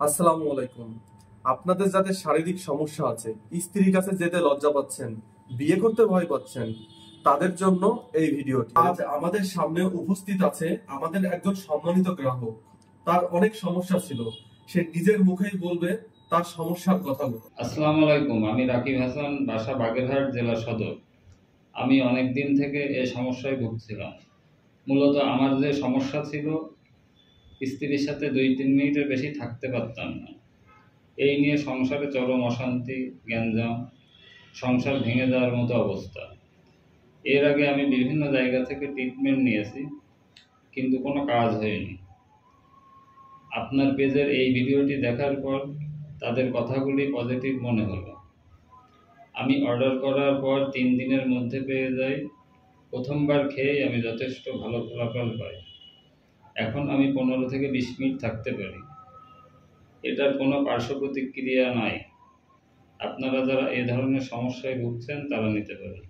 আসসালামু আলাইকুম। আপনাদের যাদের শারীরিক সমস্যা আছে, স্ত্রীর কাছে যেতে লজ্জা পাচ্ছেন, বিয়ে করতে ভয় পাচ্ছেন, তাদের জন্য এই ভিডিওটি। আজ আমাদের সামনে উপস্থিত আছে আমাদের একজন সম্মানিত গ্রাহক। তার অনেক সমস্যা ছিল, সে নিজের মুখেই বলবে তার সমস্যার কথাগুলো। আসসালামু আলাইকুম, আমি রাকিব হাসান, বাসা বাগেরহাট, জেলা সদর। আমি অনেক দিন থেকে এই সমস্যায় ভুগছিলাম। মূলত আমার যে সমস্যা ছিল, স্ত্রীর সাথে 2-3 মিনিটের বেশি থাকতে পারতাম না। এই নিয়ে সংসারে চরম অশান্তি, গ্যাঞ্জাম, সংসার ভেঙে যাওয়ার মতো অবস্থা। এর আগে আমি বিভিন্ন জায়গা থেকে ট্রিটমেন্ট নিয়েছি, কিন্তু কোনো কাজ হয়নি। আপনার পেজের এই ভিডিওটি দেখার পর তাদের কথাগুলি পজিটিভ মনে হলো। আমি অর্ডার করার পর 3 দিনের মধ্যে পেয়ে যাই। প্রথমবার খেয়েই আমি যথেষ্ট ভালো ফলাফল পাই। এখন আমি 15 থেকে 20 মিনিট থাকতে পারি। এটার কোনো পার্শ্ব প্রতিক্রিয়া নাই। আপনারা যারা এ ধরনের সমস্যায় ভুগছেন তারা নিতে পারেন।